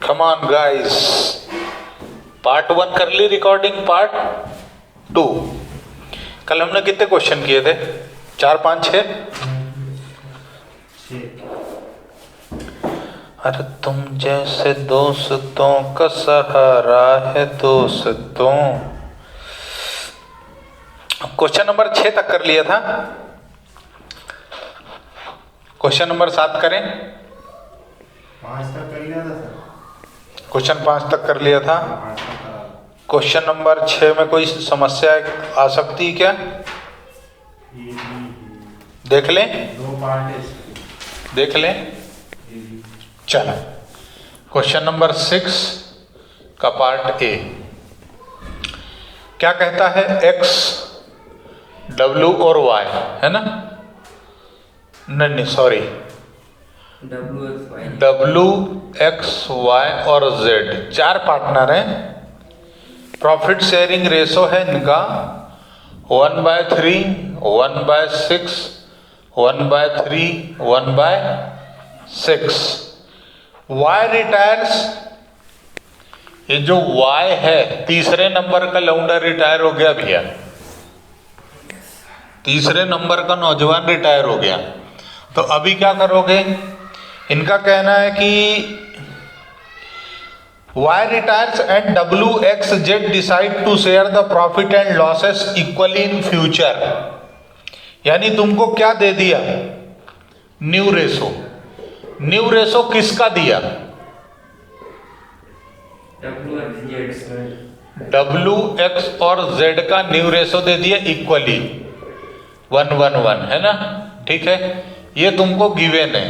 Come on guys, part 1 कर ली recording, part 2। कल हमने कितने क्वेश्चन किए थे? 4, 5, 6। अरे तुम जैसे दोस्तों का सहारा है दोस्तों। क्वेश्चन नंबर 6 तक कर लिया था। क्वेश्चन नंबर 7 करें? 5 तक कर लिया था सर। क्वेश्चन 5 तक कर लिया था। क्वेश्चन नंबर 6 में कोई समस्या आ सकती है क्या? देख लें, 2 पार्ट है। देख लें। चलो, क्वेश्चन नंबर 6 का पार्ट ए क्या कहता है? एक्स, डब्ल्यू और वाई, है ना? नहीं सॉरी, डब्ल्यू, एक्स, वाई और जेड 4 पार्टनर हैं। प्रॉफिट शेयरिंग रेशो है इनका 1/3, 1/6, 1/3, 1/6। वाई रिटायर्स, ये जो वाई है तीसरे नंबर का लौंडा रिटायर हो गया भैया, तीसरे नंबर का नौजवान रिटायर हो गया। तो अभी क्या करोगे? इनका कहना है कि Y retires and WXZ decide to share the profit and losses equally in future। यानी तुमको क्या दे दिया? New ratio. न्यू रेशो किसका दिया? WX और Z का न्यू रेशो दे दिया इक्वली 1:1, है ना? ठीक है, ये तुमको गिवन है,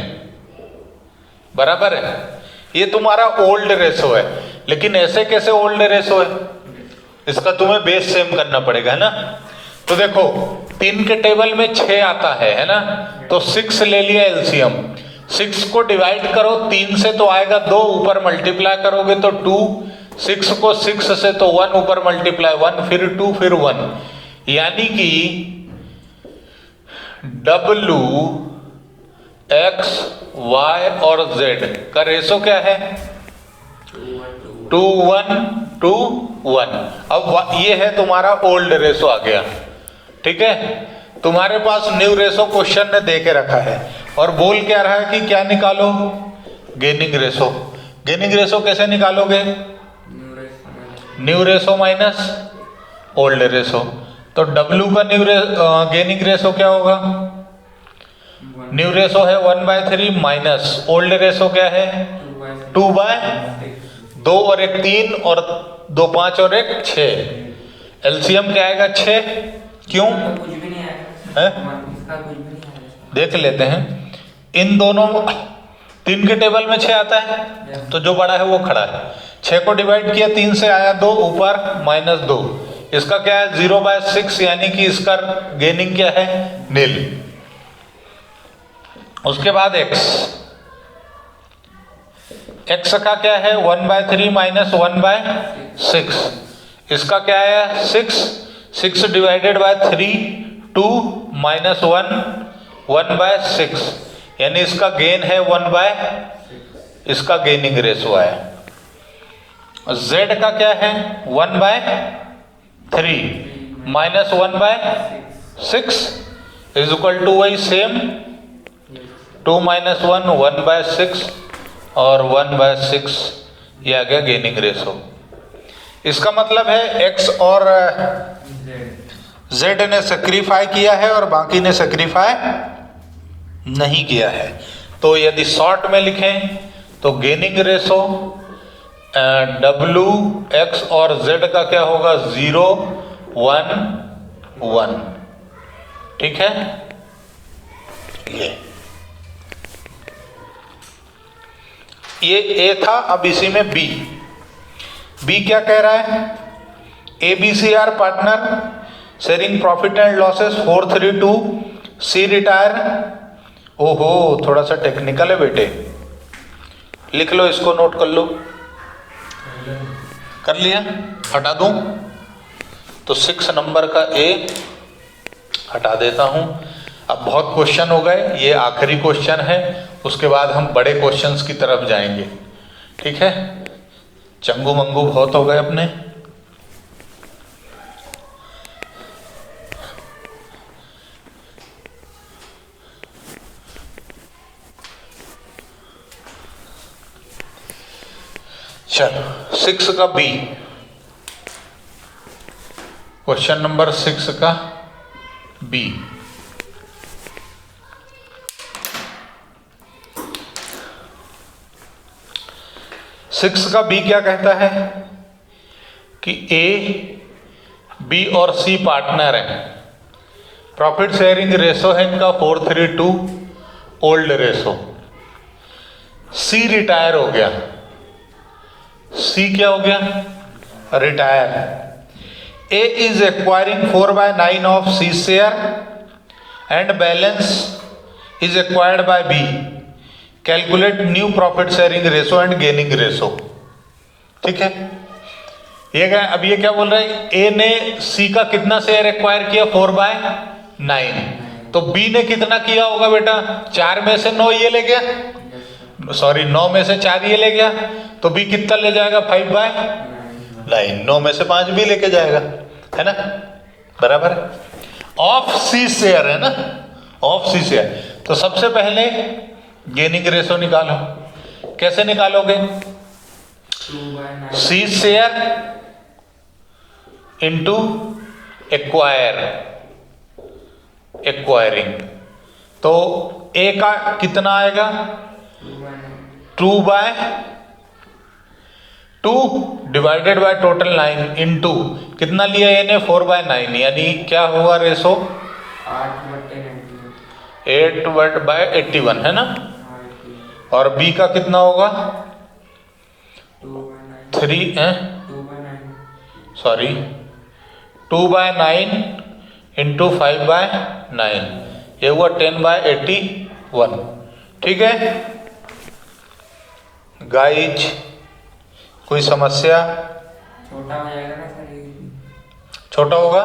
बराबर है। ये तुम्हारा ओल्ड रेशो है, लेकिन ऐसे कैसे ओल्ड रेशो है? इसका तुम्हें बेस सेम करना पड़ेगा, है ना? तो देखो 3 के टेबल में 6 आता है ना? तो 6 ले लिया एलसीएम। 6 को डिवाइड करो 3 से तो आएगा 2, ऊपर मल्टीप्लाई करोगे तो 2। 6 को 6 से तो 1, ऊपर मल्टीप्लाई 1, फिर 2, फिर 1। यानी कि W, X, Y और Z का रेशो क्या है? 2:1:1। अब ये है तुम्हारा ओल्ड रेशो आ गया, ठीक है? तुम्हारे पास न्यू रेशो क्वेश्चन ने दे के रखा है और बोल क्या रहा है कि क्या निकालो? Gaining ratio. गेनिंग रेशो कैसे निकालोगे? New ratio minus old ratio. तो W का गेनिंग रेशो क्या होगा? न्यू रेशो है 1/3 माइनस ओल्ड रेशो क्या है? 2/2 और 1 3 और 2 5 और 1 6। एलसीएम क्या आएगा? 6। क्यों? देख लेते हैं। इन दोनों 3 के टेबल में 6 आता है, तो जो बड़ा है वो खड़ा है। 6 को डिवाइड किया 3 से आया 2, ऊपर -2। इसका क्या है? 0/6, यानी कि इसका गेनिंग क्या है? नील। उसके बाद x का क्या है? 1/3 माइनस 1/6। इसका क्या है? 6 डिवाइडेड बाय 3, 2 -1, 1/6। यानी इसका गेन है 1/, इसका गेनिंग रेशो है। z का क्या है? 1/3 माइनस 1/6 इज इक्वल टू वही सेम 2 - 1 1/6 और 1/6, ये आ गया गेनिंग रेशो। इसका मतलब है x और z ने सेक्रीफाई किया है और बाकी ने सेक्रीफाई नहीं किया है। तो यदि शॉर्ट में लिखें तो गेनिंग रेशो W, X और Z का क्या होगा? 0:1:1। ठीक है, ये A था। अब इसी में B क्या कह रहा है? ABCR partner sharing profit and losses 4:3:2। C retire. ओहो, थोड़ा सा टेक्निकल है बेटे, लिख लो, इसको नोट कर लो। कर लिया? हटा दूं? तो 6 नंबर का A हटा देता हूं। अब बहुत क्वेश्चन हो गए, ये आखिरी क्वेश्चन है, उसके बाद हम बड़े क्वेश्चंस की तरफ जाएंगे। ठीक है, चंगू मंगू बहुत हो गए अपने। चलो 6 का बी, क्वेश्चन नंबर 6 का बी। सिक्स का बी क्या कहता है कि ए, बी और सी पार्टनर हैं, प्रॉफिट शेयरिंग रेशो है इनका 4:3 ओल्ड रेशो। सी रिटायर हो गया, सी क्या हो गया, retire. A is acquiring 4/9 of C share and balance is acquired by B. Calculate new profit sharing ratio and gaining ratio. ठीक है, ये क्या, अब ये क्या बोल रहा है, ए ने सी का कितना शेयर एक्वायर किया, 4/9, तो बी ने कितना किया होगा बेटा, 4 में से 9 ये ले गया, सॉरी 9 में से 4 ये ले गया, तो बी कितना ले जाएगा, 5/9, 9 में से 5 भी लेके जाएगा, है ना, बराबर। ऑफ सी शेयर है ना, ऑफ सी शेयर। तो सबसे पहले गेनिंग रेशो निकालो, कैसे निकालोगे, C share into acquire, acquiring, तो ए का कितना आएगा, 2/2 डिवाइडेड बाय टोटल 9 इंटू कितना लिया ए ने, 4/9, यानी क्या हुआ रेशो, 8/81 है ना। और बी का कितना होगा, 3 है, सॉरी 2/9 इंटू 5/9, ये हुआ 10/81। ठीक है गाइज, कोई समस्या, छोटा हो जाएगा ना सर, छोटा होगा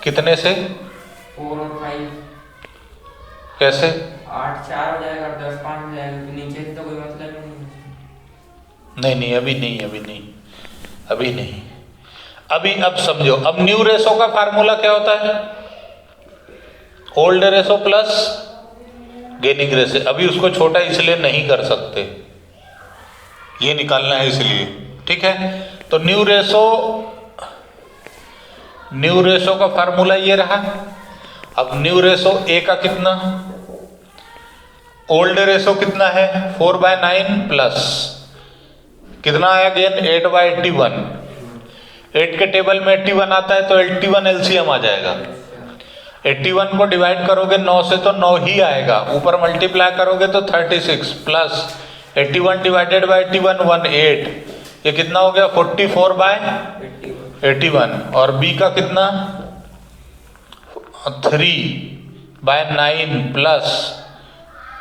कितने से, 4 और 5, कैसे, 8 4 हो जाएगा और 10 5 हो जाएगा, तो नीचे से तो कोई मतलब ही नहीं। नहीं अभी नहीं, अभी नहीं, अभी अब समझो। अब न्यू रेशो का फार्मूला क्या होता है, old ratio plus gaining ratio. अभी उसको छोटा इसलिए नहीं कर सकते, ये निकालना है इसलिए, ठीक है। तो न्यू रेशो का फार्मूला ये रहा। अब न्यू रेशो ए का कितना, ओल्ड रेशो कितना है, 4/9 प्लस कितना आया गेन, 8/81। 8 के टेबल में 81 आता है, तो 81 एलसीएम आ जाएगा। 81 को डिवाइड करोगे 9 से तो 9 ही आएगा, ऊपर मल्टीप्लाई करोगे तो 36 प्लस 81 डिवाइडेड बाई 81 18, ये कितना हो गया, 44/81। और बी का कितना, 3/9 plus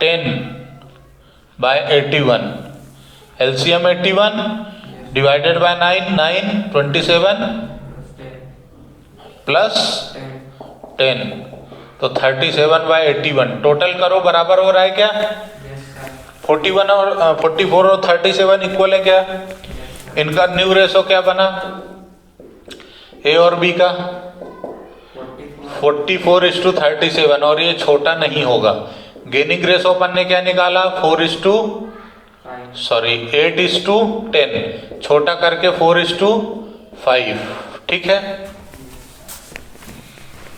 10/81, LCM 81 divided by 9 27 plus 10, तो 37/81। टोटल करो, बराबर हो रहा है क्या, 41 और 44 और 37 इक्वल है क्या। इनका न्यू रेशो क्या बना, ए और बी का 44:37, और ये छोटा नहीं होगा। गेनिंग रेशो अपन ने क्या निकाला, 8:10, छोटा करके 4:5। ठीक है,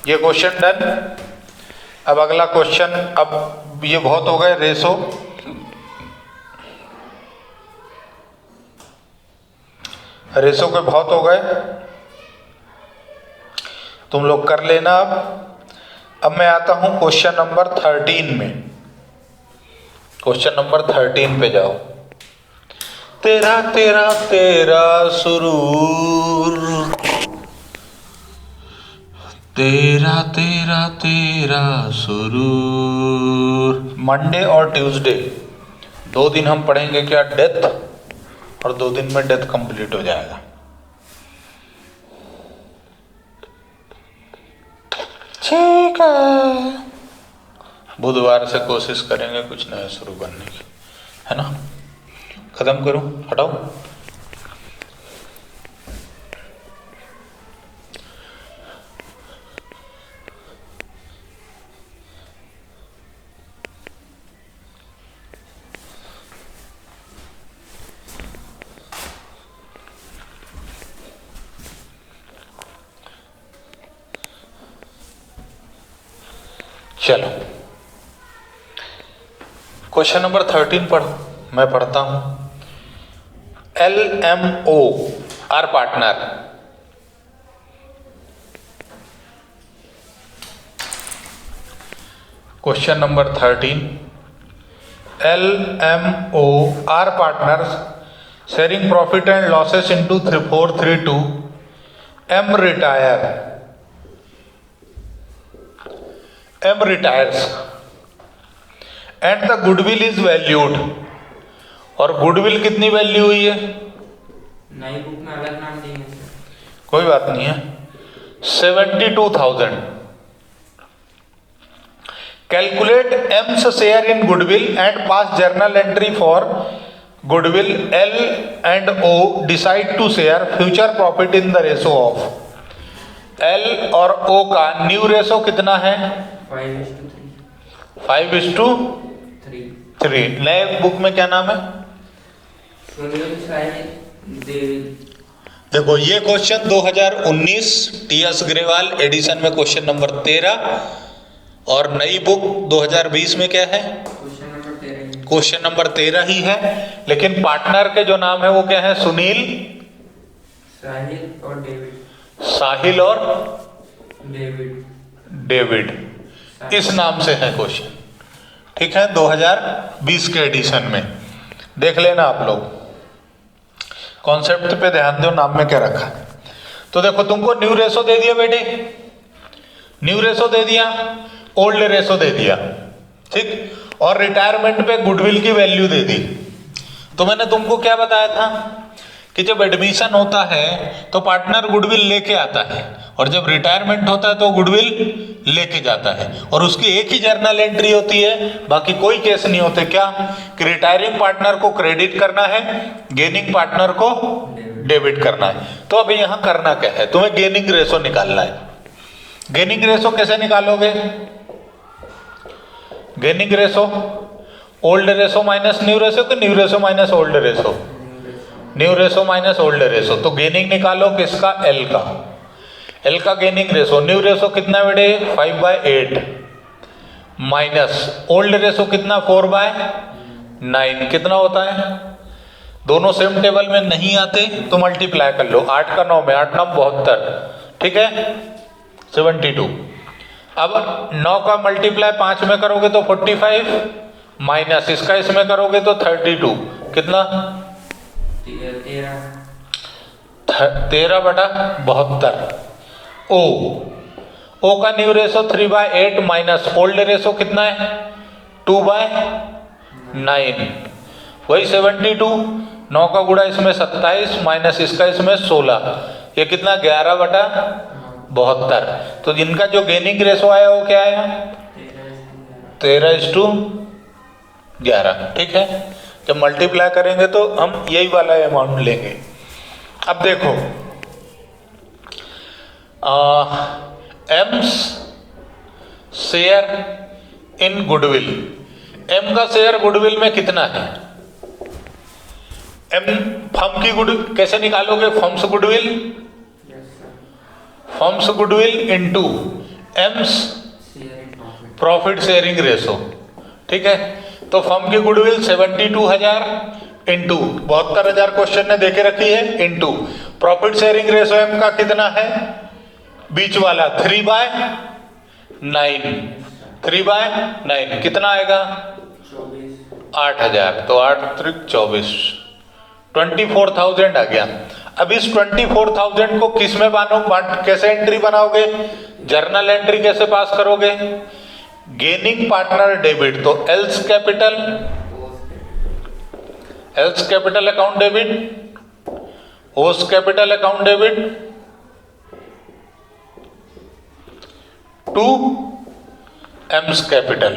ये क्वेश्चन डन। अब अगला क्वेश्चन, अब ये बहुत हो गए रेशो। रेशो के बहुत हो गए, तुम लोग कर लेना। अब मैं आता हूं क्वेश्चन नंबर 13 में। क्वेश्चन नंबर 13 पे जाओ। तेरा तेरा तेरा सुरूर, तेरा तेरा तेरा सुरूर। मंडे और ट्यूसडे 2 दिन हम पढ़ेंगे क्या, डेथ, और 2 दिन में डेथ कंप्लीट हो जाएगा। ठीक है, बुधवार से कोशिश करेंगे कुछ नया शुरू करने की, है ना। खत्म करो, हटाओ। चलो क्वेश्चन नंबर 13 पढ़ो, मैं पढ़ता हूं। LMO are partner, question number 13, LMO are partners sharing profit and losses into 432, M retires and the goodwill is valued, और गुडविल कितनी वैल्यू हुई है? नई बुक में अलग नाम देंगे सर। कोई बात नहीं है, 72,000। Calculate M's share in goodwill and pass journal entry for goodwill L and O, decide to share future profit in the ratio of L और O का न्यू रेशो कितना है? 5:3। नए बुक में क्या नाम है? देखो ये क्वेश्चन 2019 TS ग्रेवाल एडिशन में क्वेश्चन नंबर 13, और नई बुक 2020 में क्या है? क्वेश्चन नंबर 13 ही है, लेकिन पार्टनर के जो नाम है वो क्या है? सुनील, साहिल और डेविड, इस नाम से है क्वेश्चन। ठीक है, 2020 के एडिशन में देख लेना आप लोग, कॉन्सेप्ट पे ध्यान दो, नाम में क्या रखा है। तो देखो तुमको न्यू रेशो दे दिया बेटे, न्यू रेशो दे दिया, ओल्ड रेशो दे दिया, ठीक, और रिटायरमेंट पे गुडविल की वैल्यू दे दी। तो मैंने तुमको क्या बताया था कि जब एडमिशन होता है तो पार्टनर गुडविल लेके आता है, और जब रिटायरमेंट होता है तो गुडविल लेके जाता है, और उसकी एक ही जर्नल एंट्री होती है, बाकी कोई केस नहीं होते। क्या कि रिटायरिंग पार्टनर को क्रेडिट करना है, गेनिंग पार्टनर को डेबिट करना है। तो अब यहाँ करना क्या है, तुम्हें गेनिंग रेशो निकालना है। गेनिंग रेशो कैसे निकालोगे? Gaining ratio old ratio minus new ratio कि new ratio minus old ratio? New ratio minus old ratio. तो गेनिंग निकालो किसका? L का। L का गेनिंग रेशो, न्यू रेशो कितना बेटे? 5/8 माइनस ओल्ड रेशो कितना? 4/9, कितना होता है? दोनों सेम टेबल में नहीं आते तो मल्टीप्लाई कर लो, 8 का 9 में, 8 9 72, ठीक है, 72। अब 9 का मल्टीप्लाई 5 में करोगे तो 45, माइनस इसका इसमें करोगे तो 32, कितना? 13/72। ओ का new ratio 3/8 minus old ratio कितना है? 2/9, वही 72। 9 का गुणा इसमें 27 माइनस इसका इसमें 16, ये कितना? 11/72। तो जिनका जो गेनिंग रेशो आया वो क्या आया? 13:11, ठीक है। जब मल्टीप्लाई करेंगे तो हम यही वाला अमाउंट लेंगे। अब देखो M's share in goodwill, M का शेयर गुडविल में कितना है? एम फर्म की गुडविल कैसे निकालोगे? Firm's goodwill, firm's goodwill into M's profit sharing ratio, ठीक है। तो फर्म की गुडविल 72,000 इंटू 72,000 क्वेश्चन ने देके रखी है, into profit sharing ratio M का कितना है? बीच वाला 3/9, 3/9 कितना आएगा? 8,000। तो 8 त्रिक 24, 24,000 आ गया। अब इस 24,000 को किस में कैसे एंट्री बनाओगे? जर्नल एंट्री कैसे पास करोगे? गेनिंग पार्टनर डेबिट, तो L's capital account debit, O's capital account debit to M's capital.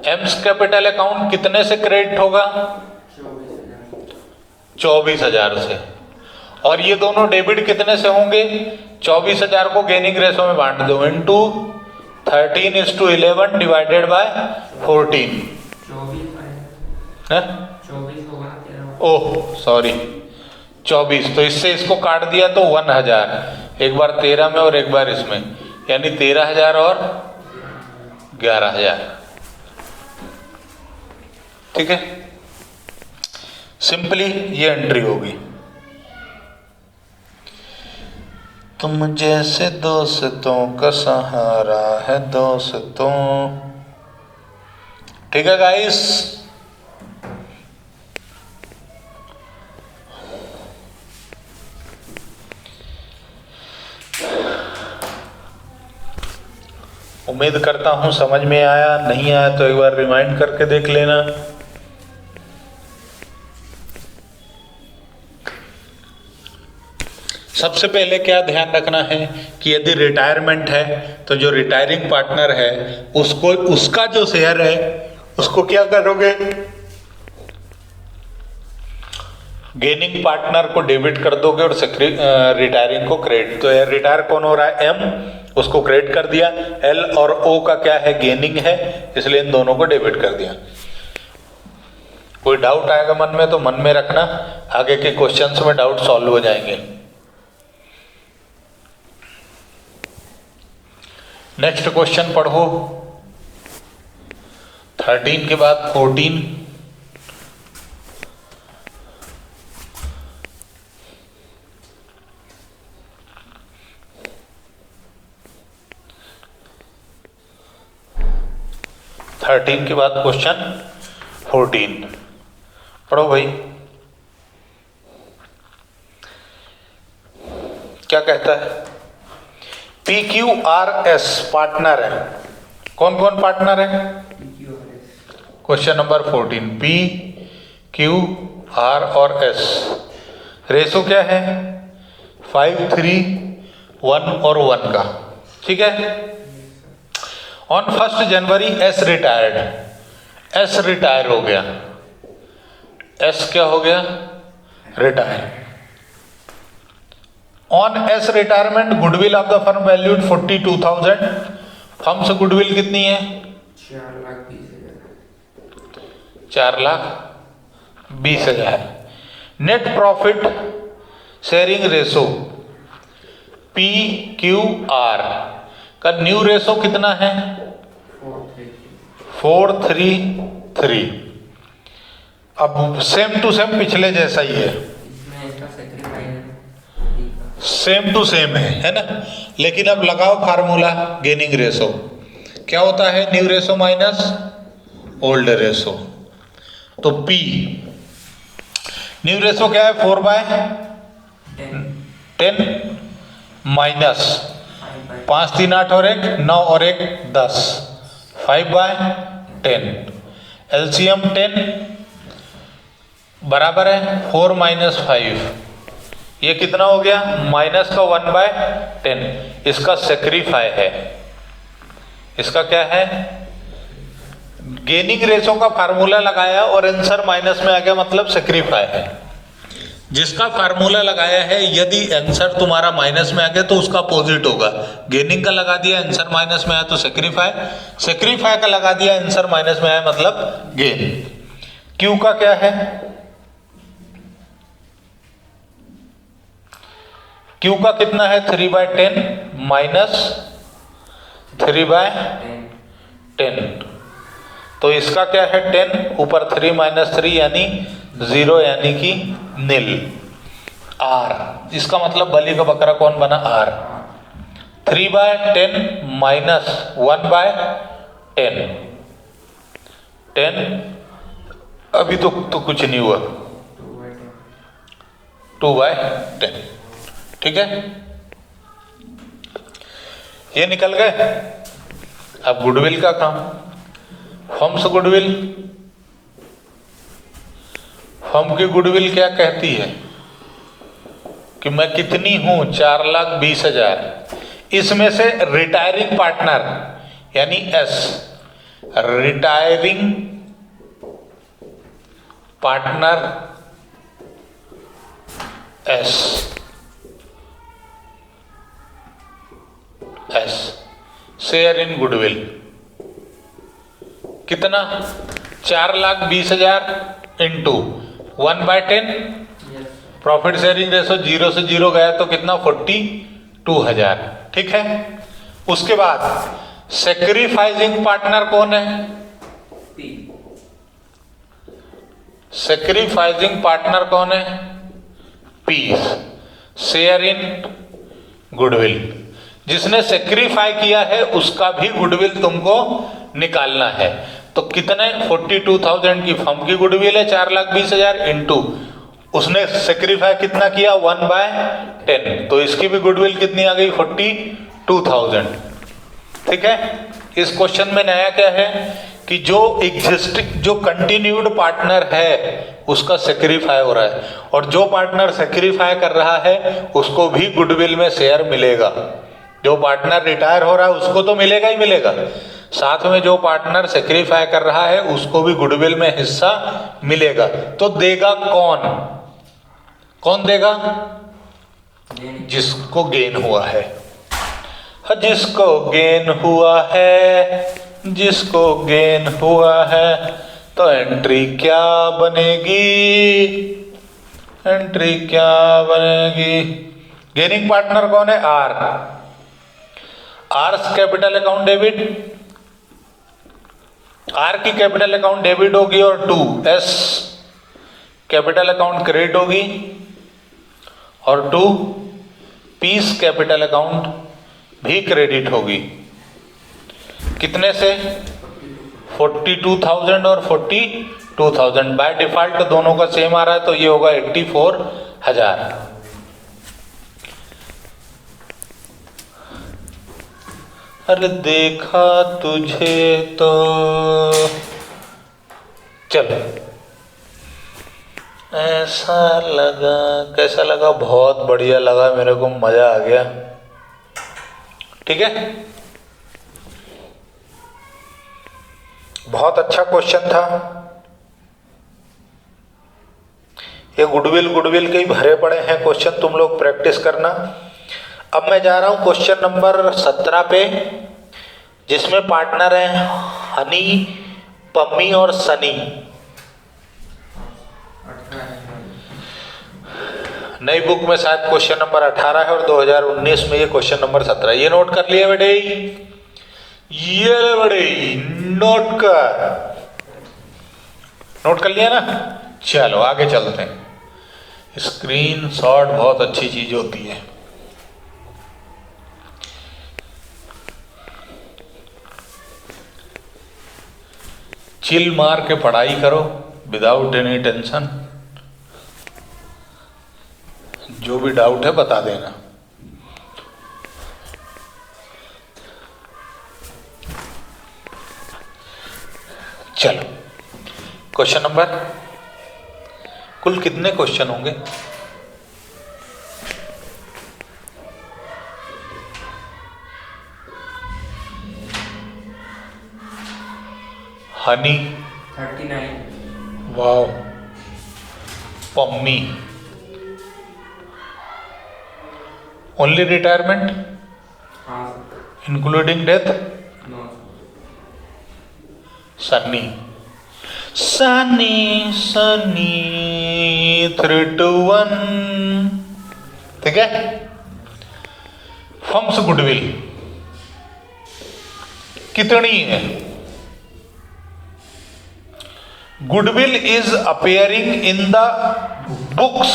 M's capital account कितने से क्रेडिट होगा? 24,000 से, और ये दोनों डेबिट कितने से होंगे? 24,000 को गेनिंग रेशो में बांट दो, इंटू 13:11 डिवाइडेड बाय 14 है। 24 होगा ना 13। ओह सॉरी 24, तो इससे इसको काट दिया तो 1,000, एक बार 13 में और एक बार इसमें, यानी 13,000 और 11,000। ठीक है, सिंपली ये एंट्री होगी। तुम जैसे दोस्तों का सहारा है दोस्तों। ठीक है गाइस, उम्मीद करता हूं समझ में आया, नहीं आया तो एक बार रिमाइंड करके देख लेना। सबसे पहले क्या ध्यान रखना है कि यदि रिटायरमेंट है तो जो रिटायरिंग पार्टनर है उसको, उसका जो शेयर है उसको क्या करोगे? गेनिंग पार्टनर को डेबिट कर दोगे और रिटायरिंग को क्रेडिट। तो रिटायर कौन हो रहा है? एम, उसको क्रेडिट कर दिया। एल और ओ का क्या है? गेनिंग है, इसलिए इन दोनों को डेबिट कर दिया। कोई डाउट आएगा मन में तो मन में रखना, आगे के क्वेश्चंस में डाउट सॉल्व हो जाएंगे। नेक्स्ट क्वेश्चन पढ़ो, 13 के बाद 14। के बाद क्वेश्चन 14 पढ़ो भाई। क्या कहता है? PQRS पार्टनर है। कौन कौन पार्टनर है? Question number 14, P, Q, R और S। रेशो क्या है? 5, 3, 1 और 1 का। ठीक है। On 1 January S retired, S retire हो गया। S क्या हो गया? Retire. On S retirement goodwill of the firm valued 42,000। Firm से गुडविल कितनी है? 4,20,000। Net profit sharing ratio PQR का न्यू रेशो कितना है? 4:3:3। अब सेम टू सेम पिछले जैसा ही है, सेम टू सेम है ना। लेकिन अब लगाओ फार्मूला गेनिंग रेशो। क्या होता है? New ratio minus old ratio. तो P न्यू रेशो क्या है? 4/10 माइनस 5, 3, 8 और 1 9 और 1 10, 5/10। LCM 10 बराबर है 4 - 5। ये कितना हो गया? माइनस का 1/10। इसका सेक्रीफाई है। इसका क्या है? गेनिंग रेशो का फार्मूला लगाया और आंसर माइनस में आ गया, मतलब सेक्रीफाई है। जिसका फार्मूला लगाया है, यदि आंसर तुम्हारा माइनस में आ गया तो उसका अपोजिट होगा। गेनिंग का लगा दिया, आंसर माइनस में आया तो सेक्रीफाई। सेक्रीफाई का लगा दिया, आंसर माइनस में आया मतलब गेन। क्यू का क्या है? क्यू का कितना है? 3/10 माइनस 3/10। तो इसका क्या है? 10 ऊपर 3 - 3 यानी 0, यानी कि नील। R, इसका मतलब बलि का बकरा कौन बना? R। 3/10 माइनस 1/10, 10 अभी तो कुछ नहीं हुआ, 2/10। ठीक है, ये निकल गए। अब गुडविल का काम। फर्म्स गुडविल, फर्म की गुडविल क्या कहती है कि मैं कितनी हूं? 4,20,000। इसमें से रिटायरिंग पार्टनर यानी S, retiring partner S share in goodwill कितना 4,20,000 इंटू 1/10 प्रॉफिट शेयरिंग रेशो 0 से 0 गया तो कितना 42,000। ठीक है। उसके बाद सेक्रीफाइसिंग पार्टनर कौन है? पी। सेक्रीफाइसिंग पार्टनर कौन है? P share in goodwill. जिसने सेक्रीफाई किया है उसका भी गुडविल तुमको निकालना है। तो कितने 42,000 की फर्म की गुडविल है 4,20,000 इंटू उसने सेक्रीफाई कितना किया 1/10 तो इसकी भी गुडविल कितनी आ गई 42,000। ठीक है। इस क्वेश्चन में नया क्या है कि जो एग्जिस्टिंग जो कंटिन्यूड पार्टनर है उसका सेक्रीफाई हो रहा है और जो पार्टनर सेक्रीफाई कर रहा है उसको भी गुडविल में शेयर मिलेगा। जो पार्टनर रिटायर हो रहा है उसको तो मिलेगा ही मिलेगा, साथ में जो पार्टनर सेक्रीफाई कर रहा है उसको भी गुडविल में हिस्सा मिलेगा। तो देगा कौन? कौन देगा? जिसको गेन हुआ है। जिसको गेन हुआ है, जिसको गेन हुआ है तो एंट्री क्या बनेगी? एंट्री क्या बनेगी? गेनिंग पार्टनर कौन है? R. R's capital account debit, R की कैपिटल अकाउंट डेबिट होगी और 2 एस कैपिटल अकाउंट क्रेडिट होगी और 2 पीस कैपिटल अकाउंट भी क्रेडिट होगी। कितने से? 42,000 और 42,000। बाय डिफॉल्ट दोनों का सेम आ रहा है तो ये होगा 84,000। अरे देखा तुझे तो चलो ऐसा लगा, कैसा लगा? बहुत बढ़िया लगा, मेरे को मजा आ गया। ठीक है, बहुत अच्छा क्वेश्चन था। ये गुडविल के ही भरे पड़े हैं क्वेश्चन, तुम लोग प्रैक्टिस करना। अब मैं जा रहा हूं क्वेश्चन नंबर 17 पे, जिसमें पार्टनर हैं हनी, पम्मी और सनी। नई बुक में शायद क्वेश्चन नंबर 18 है और 2019 में ये क्वेश्चन नंबर 17। ये नोट कर लिया बेटे? ये बेटे नोट कर लिया ना? चलो आगे चलते हैं। स्क्रीन शॉट बहुत अच्छी चीज होती है। चिल मार के पढ़ाई करो विदाउट एनी टेंशन। जो भी डाउट है बता देना। चलो क्वेश्चन नंबर, कुल कितने क्वेश्चन होंगे? Honey 39। Wow. Pammi only retirement हाँ। Including death. No. Sunny 3 to 1। ठीक है। फर्म्स गुडविल कितनी है? Goodwill is appearing in the books.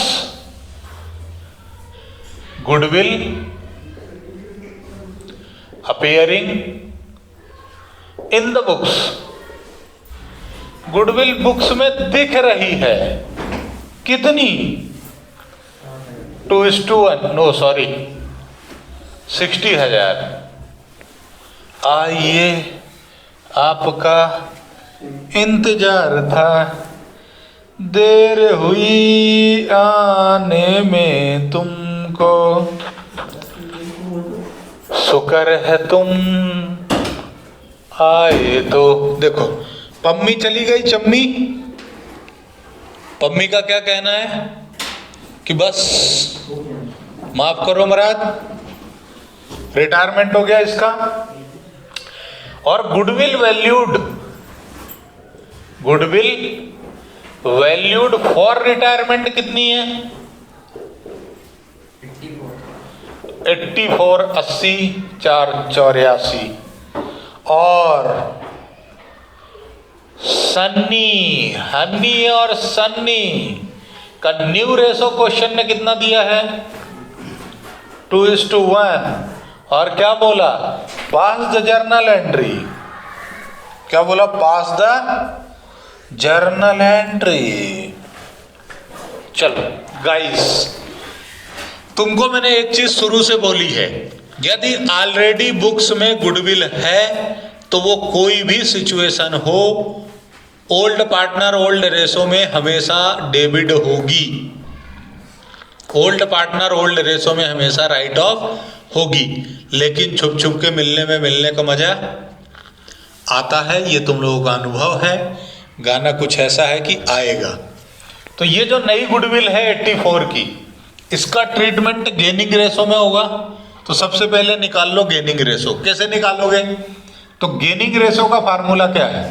Goodwill appearing in the books. Goodwill books में दिख रही है कितनी? 2:1। No sorry 60,000। आइए आपका इंतजार था, देर हुई आने में तुमको, शुक्र है तुम आए तो। देखो पम्मी चली गई, चम्मी। पम्मी का क्या कहना है? कि बस माफ करो मुराद, रिटायरमेंट हो गया इसका। और गुडविल वैल्यूड फॉर रिटायरमेंट कितनी है? 84, 80, 4, 84। और हनी और सन्नी का न्यू रेशो क्वेश्चन ने कितना दिया है? 2:1। और क्या बोला? पास द जर्नल एंट्री। क्या बोला? पास द जर्नल एंट्री। चलो गाइस, तुमको मैंने एक चीज शुरू से बोली है, यदि ऑलरेडी बुक्स में गुडविल है तो वो कोई भी सिचुएशन हो, ओल्ड पार्टनर ओल्ड रेशो में हमेशा डेबिट होगी। ओल्ड पार्टनर ओल्ड रेशो में हमेशा राइट ऑफ होगी। लेकिन छुप छुप के मिलने का मजा आता है, ये तुम लोगों का अनुभव है। गाना कुछ ऐसा है कि आएगा। तो ये जो नई गुडविल है 84 की, इसका ट्रीटमेंट गेनिंग रेशो में होगा। तो सबसे पहले निकाल लो गेनिंग रेशो। कैसे निकालोगे? तो गेनिंग रेशो का फार्मूला क्या है?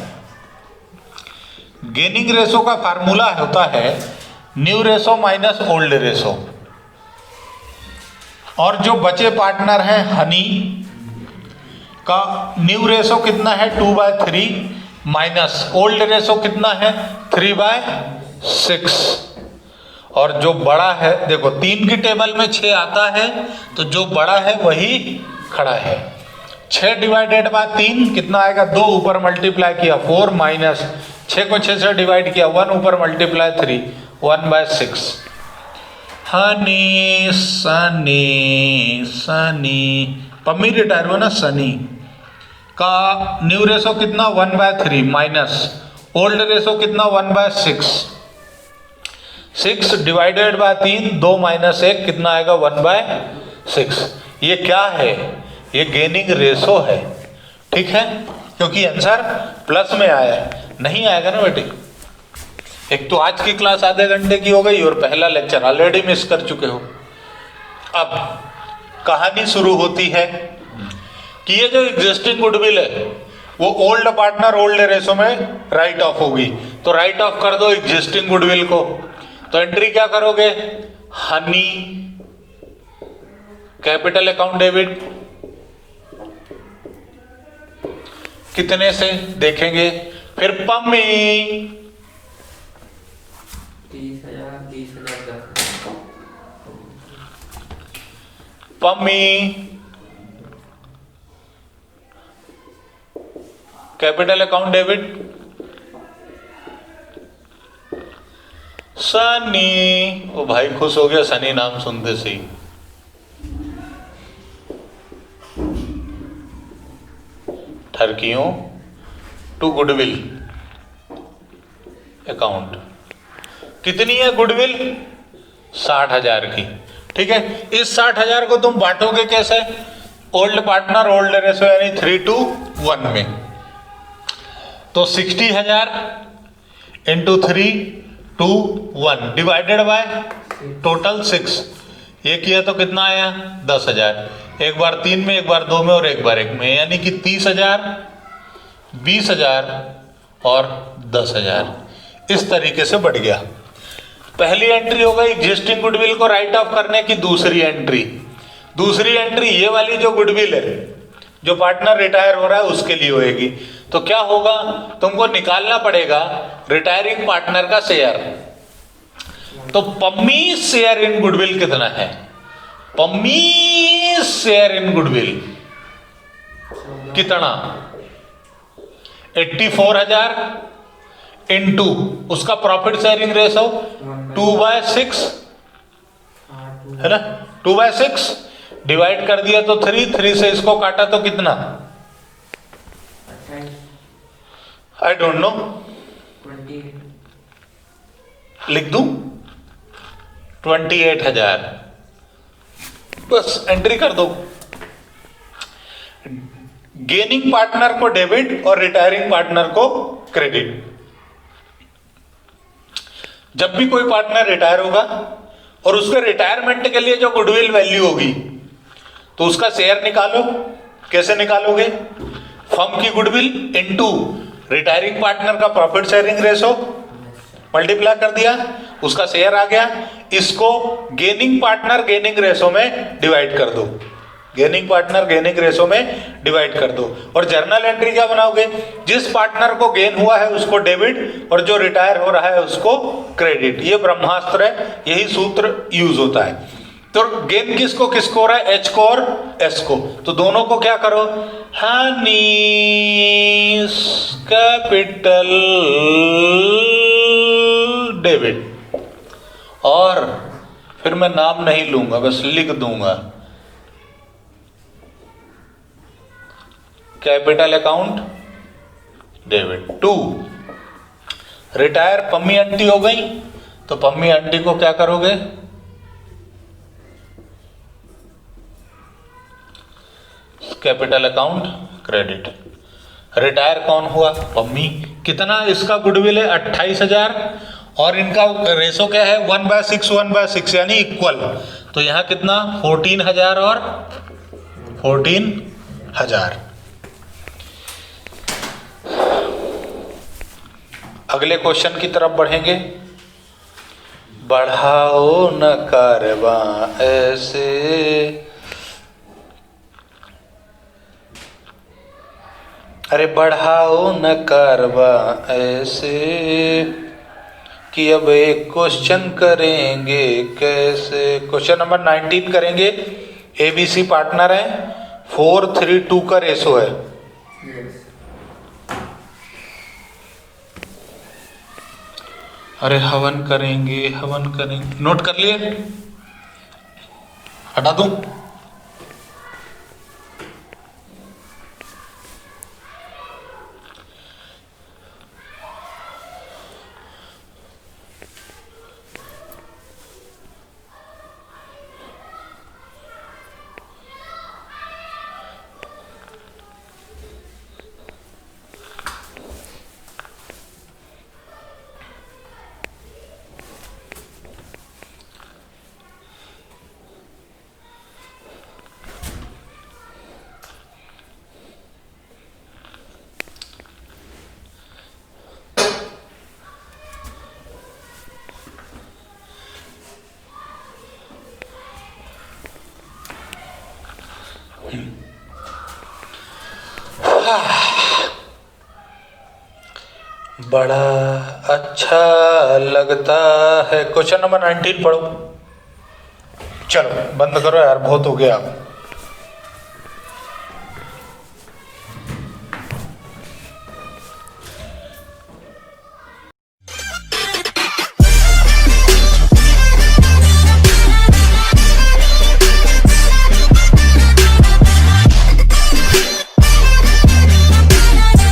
गेनिंग रेशो का फार्मूला होता है new ratio minus old ratio. और जो बचे पार्टनर हैं हनी का न्यू रेशो कितना है? 2/3 माइनस ओल्ड रेशो कितना है? 3/6। और जो बड़ा है, देखो 3 की टेबल में 6 आता है, तो जो बड़ा है वही खड़ा है। 6 डिवाइडेड बाय 3 कितना आएगा? 2 ऊपर मल्टीप्लाई किया 4 माइनस 6 को 6 से डिवाइड किया 1 ऊपर मल्टीप्लाई 3 1/6। हनी सनी पम्मी रिटायर हुआ ना, सनी का न्यू रेशो कितना? 1/3 माइनस ओल्ड रेशो कितना? 1/6। 6 डिवाइडेड बाय 3 2 माइनस 1 कितना आएगा? 1/6। ये क्या है? ये गेनिंग रेशो है। ठीक है, क्योंकि आंसर प्लस में आया है। नहीं आएगा ना बेटे। एक तो आज की क्लास आधे घंटे की हो गई और पहला लेक्चर ऑलरेडी मिस कर चुके हो। अब कहानी शुरू होती है कि ये जो एग्जिस्टिंग गुडविल है वो ओल्ड पार्टनर ओल्ड रेशो में राइट ऑफ होगी। तो राइट ऑफ कर दो एग्जिस्टिंग गुडविल को। तो एंट्री क्या करोगे? हनी कैपिटल अकाउंट डेबिट कितने से देखेंगे? फिर Pammi 30,000 Pammi capital account debit Sunny. ओ भाई खुश हो गया सनी नाम सुनते से ही। ठरकियों टू गुडविल अकाउंट कितनी है गुडविल? 60,000 की। ठीक है, इस 60,000 को तुम बांटोगे कैसे? ओल्ड पार्टनर ओल्ड रेशो यानी 3:1 में। तो 60,000 इंटू 3:1 डिवाइडेड बाय टोटल 6। ये किया तो कितना आया? 10,000। एक बार 3 में, एक बार 2 में और एक बार 1 में, यानी कि 30,000, 20,000 और 10,000। इस तरीके से बढ़ गया। पहली एंट्री हो गई एग्जिस्टिंग गुडविल को राइट ऑफ करने की। दूसरी एंट्री ये वाली जो गुडविल है, जो पार्टनर रिटायर हो रहा है उसके लिए होएगी। तो क्या होगा? तुमको निकालना पड़ेगा रिटायरिंग पार्टनर का शेयर। तो पम्मी शेयर इन गुडविल कितना है? पम्मी शेयर इन गुडविल कितना? 84,000 इंटू उसका प्रॉफिट शेयरिंग रेशो 2/6 है ना। 2/6 डिवाइड कर दिया तो 3 से इसको काटा तो कितना? आई डोंट नो, 20 लिख दूं 28,000। बस एंट्री कर दो। गेनिंग पार्टनर को डेबिट और रिटायरिंग पार्टनर को क्रेडिट। जब भी कोई पार्टनर रिटायर होगा और उसके रिटायरमेंट के लिए जो गुडविल वैल्यू होगी तो उसका शेयर निकालो। कैसे निकालोगे? फर्म की गुडविल इनटू रिटायरिंग पार्टनर का प्रॉफिट शेयरिंग रेशो मल्टीप्लाई कर दिया, उसका शेयर आ गया। इसको गेनिंग पार्टनर गेनिंग रेशो में डिवाइड कर दो, गेनिंग पार्टनर गेनिंग रेशो में डिवाइड कर दो। और जर्नल एंट्री क्या बनाओगे? जिस पार्टनर को गेन हुआ है उसको डेबिट और जो रिटायर हो रहा है उसको क्रेडिट। ये ब्रह्मास्त्र है, यही सूत्र यूज होता है। तो गेन किसको किसको हो रहा है? एच को और एस को। तो दोनों को क्या करो? हनीस कैपिटल डेबिट, और फिर मैं नाम नहीं लूंगा, बस लिख दूंगा capital account debit to retire Pammi aunty हो गई, तो पम्मी आंटी को क्या करोगे? Capital account credit. रिटायर कौन हुआ? पम्मी। कितना इसका गुडविल है? 28,000, और इनका रेशो क्या है? 1/6 1/6 यानी इक्वल। तो यहां कितना? 14,000 और 14,000। अगले क्वेश्चन की तरफ बढ़ेंगे। बढ़ाओ न कारवा ऐसे, अरे बढ़ाओ न कारवा ऐसे कि अब एक क्वेश्चन करेंगे कैसे। क्वेश्चन नंबर 19 करेंगे। एबीसी पार्टनर है, 4:3:2 का रेशो है। अरे हवन करेंगे, हवन करेंगे, नोट कर लिए? हटा दूं? बड़ा अच्छा लगता है। क्वेश्चन नंबर 19 पढ़ो। चलो बंद करो यार, बहुत हो गया।